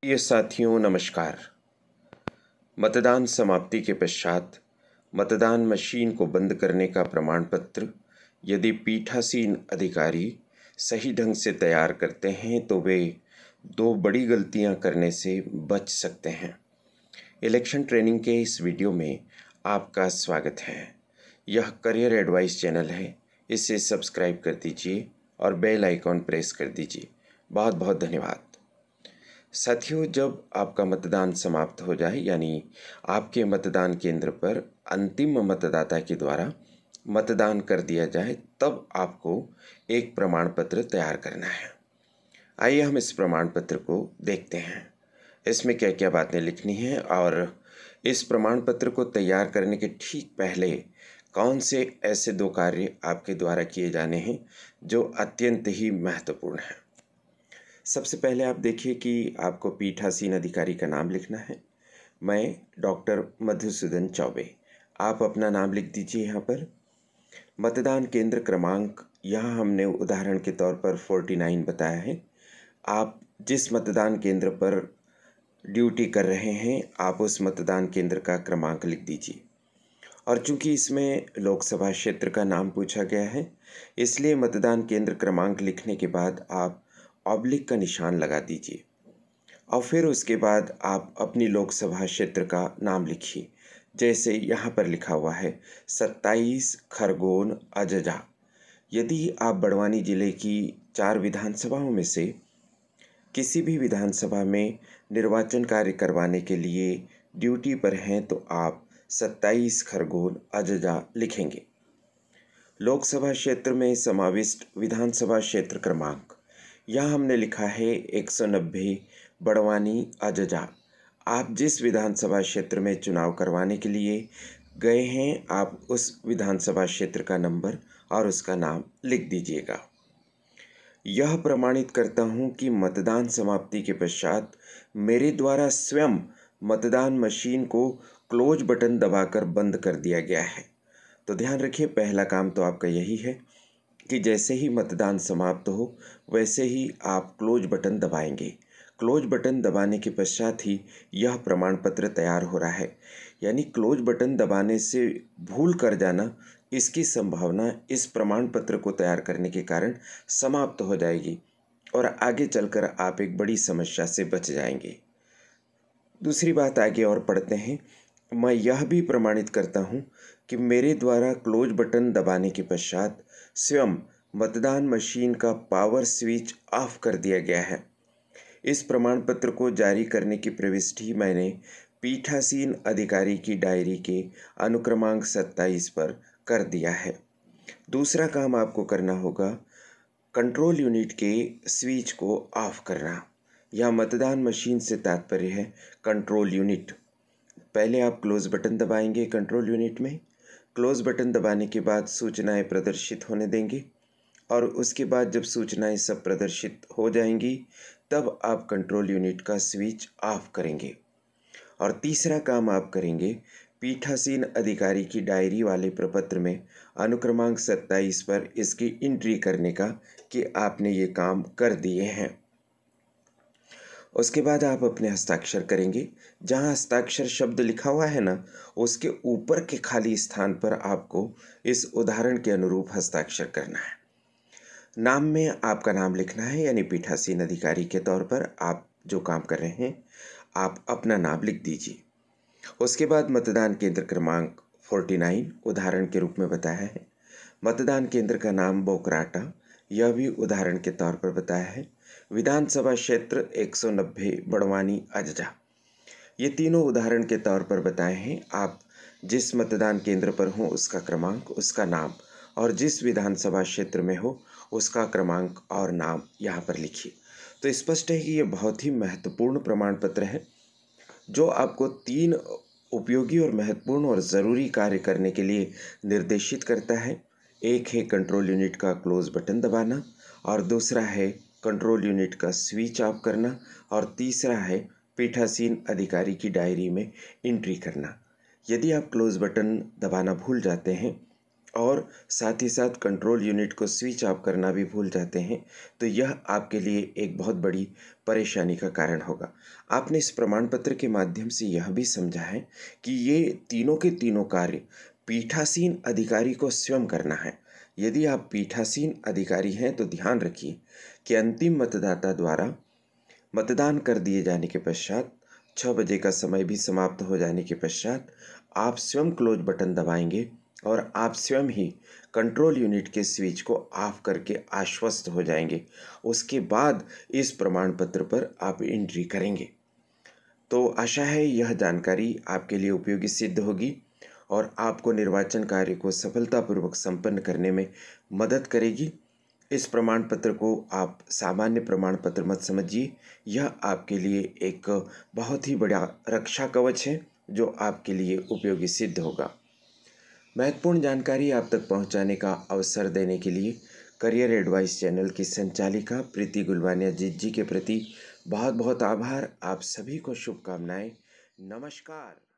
प्रिय साथियों नमस्कार। मतदान समाप्ति के पश्चात मतदान मशीन को बंद करने का प्रमाण पत्र यदि पीठासीन अधिकारी सही ढंग से तैयार करते हैं तो वे दो बड़ी गलतियां करने से बच सकते हैं। इलेक्शन ट्रेनिंग के इस वीडियो में आपका स्वागत है। यह करियर एडवाइस चैनल है, इसे सब्सक्राइब कर दीजिए और बेल आइकॉन प्रेस कर दीजिए। बहुत बहुत धन्यवाद। साथियों, जब आपका मतदान समाप्त हो जाए यानी आपके मतदान केंद्र पर अंतिम मतदाता के द्वारा मतदान कर दिया जाए, तब आपको एक प्रमाण पत्र तैयार करना है। आइए हम इस प्रमाण पत्र को देखते हैं। इसमें क्या क्या बातें लिखनी है और इस प्रमाण पत्र को तैयार करने के ठीक पहले कौन से ऐसे दो कार्य आपके द्वारा किए जाने हैं जो अत्यंत ही महत्वपूर्ण हैं। सबसे पहले आप देखिए कि आपको पीठासीन अधिकारी का नाम लिखना है। मैं डॉक्टर मधुसूदन चौबे। आप अपना नाम लिख दीजिए यहाँ पर। मतदान केंद्र क्रमांक यहाँ हमने उदाहरण के तौर पर 49 बताया है। आप जिस मतदान केंद्र पर ड्यूटी कर रहे हैं आप उस मतदान केंद्र का क्रमांक लिख दीजिए। और चूंकि इसमें लोकसभा क्षेत्र का नाम पूछा गया है, इसलिए मतदान केंद्र क्रमांक लिखने के बाद आप ऑब्लिक का निशान लगा दीजिए और फिर उसके बाद आप अपनी लोकसभा क्षेत्र का नाम लिखिए। जैसे यहाँ पर लिखा हुआ है 27 खरगोन अजजा। यदि आप बड़वानी जिले की 4 विधानसभाओं में से किसी भी विधानसभा में निर्वाचन कार्य करवाने के लिए ड्यूटी पर हैं तो आप 27 खरगोन अजजा लिखेंगे। लोकसभा क्षेत्र में समाविष्ट विधानसभा क्षेत्र क्रमांक यहाँ हमने लिखा है 190 बड़वानी अजजा। आप जिस विधानसभा क्षेत्र में चुनाव करवाने के लिए गए हैं आप उस विधानसभा क्षेत्र का नंबर और उसका नाम लिख दीजिएगा। यह प्रमाणित करता हूँ कि मतदान समाप्ति के पश्चात मेरे द्वारा स्वयं मतदान मशीन को क्लोज बटन दबाकर बंद कर दिया गया है। तो ध्यान रखिए, पहला काम तो आपका यही है कि जैसे ही मतदान समाप्त हो वैसे ही आप क्लोज बटन दबाएंगे। क्लोज बटन दबाने के पश्चात ही यह प्रमाण पत्र तैयार हो रहा है। यानी क्लोज बटन दबाने से भूल कर जाना, इसकी संभावना इस प्रमाण पत्र को तैयार करने के कारण समाप्त हो जाएगी और आगे चलकर आप एक बड़ी समस्या से बच जाएंगे। दूसरी बात आगे और पढ़ते हैं। मैं यह भी प्रमाणित करता हूं कि मेरे द्वारा क्लोज बटन दबाने के पश्चात स्वयं मतदान मशीन का पावर स्विच ऑफ कर दिया गया है। इस प्रमाण पत्र को जारी करने की प्रविष्टि मैंने पीठासीन अधिकारी की डायरी के अनुक्रमांक 27 पर कर दिया है। दूसरा काम आपको करना होगा कंट्रोल यूनिट के स्विच को ऑफ करना। यह मतदान मशीन से तात्पर्य है कंट्रोल यूनिट। पहले आप क्लोज बटन दबाएंगे कंट्रोल यूनिट में। क्लोज बटन दबाने के बाद सूचनाएं प्रदर्शित होने देंगे और उसके बाद जब सूचनाएं सब प्रदर्शित हो जाएंगी तब आप कंट्रोल यूनिट का स्विच ऑफ करेंगे। और तीसरा काम आप करेंगे, पीठासीन अधिकारी की डायरी वाले प्रपत्र में अनुक्रमांक 27 पर इसकी एंट्री करने का कि आपने ये काम कर दिए हैं। उसके बाद आप अपने हस्ताक्षर करेंगे। जहाँ हस्ताक्षर शब्द लिखा हुआ है ना, उसके ऊपर के खाली स्थान पर आपको इस उदाहरण के अनुरूप हस्ताक्षर करना है। नाम में आपका नाम लिखना है, यानी पीठासीन अधिकारी के तौर पर आप जो काम कर रहे हैं आप अपना नाम लिख दीजिए। उसके बाद मतदान केंद्र क्रमांक 49 उदाहरण के रूप में बताया है। मतदान केंद्र का नाम बोकराटा, यह भी उदाहरण के तौर पर बताया है। विधानसभा क्षेत्र 190 बड़वानी अजजा, ये तीनों उदाहरण के तौर पर बताए हैं। आप जिस मतदान केंद्र पर हो उसका क्रमांक, उसका नाम और जिस विधानसभा क्षेत्र में हो उसका क्रमांक और नाम यहाँ पर लिखिए। तो स्पष्ट है कि ये बहुत ही महत्वपूर्ण प्रमाण पत्र है जो आपको 3 उपयोगी और महत्वपूर्ण और ज़रूरी कार्य करने के लिए निर्देशित करता है। एक है कंट्रोल यूनिट का क्लोज बटन दबाना और दूसरा है कंट्रोल यूनिट का स्विच ऑफ करना और तीसरा है पीठासीन अधिकारी की डायरी में एंट्री करना। यदि आप क्लोज बटन दबाना भूल जाते हैं और साथ ही साथ कंट्रोल यूनिट को स्विच ऑफ करना भी भूल जाते हैं, तो यह आपके लिए एक बहुत बड़ी परेशानी का कारण होगा। आपने इस प्रमाण पत्र के माध्यम से यह भी समझा है कि ये तीनों के तीनों कार्य पीठासीन अधिकारी को स्वयं करना है। यदि आप पीठासीन अधिकारी हैं तो ध्यान रखिए कि अंतिम मतदाता द्वारा मतदान कर दिए जाने के पश्चात 6 बजे का समय भी समाप्त हो जाने के पश्चात आप स्वयं क्लोज बटन दबाएंगे और आप स्वयं ही कंट्रोल यूनिट के स्विच को ऑफ करके आश्वस्त हो जाएंगे। उसके बाद इस प्रमाण पत्र पर आप एंट्री करेंगे। तो आशा है यह जानकारी आपके लिए उपयोगी सिद्ध होगी और आपको निर्वाचन कार्य को सफलतापूर्वक संपन्न करने में मदद करेगी। इस प्रमाण पत्र को आप सामान्य प्रमाण पत्र मत समझिए, यह आपके लिए एक बहुत ही बड़ा रक्षा कवच है जो आपके लिए उपयोगी सिद्ध होगा। महत्वपूर्ण जानकारी आप तक पहुंचाने का अवसर देने के लिए करियर एडवाइस चैनल की संचालिका प्रीति गुलवानिया जी के प्रति बहुत बहुत आभार। आप सभी को शुभकामनाएं। नमस्कार।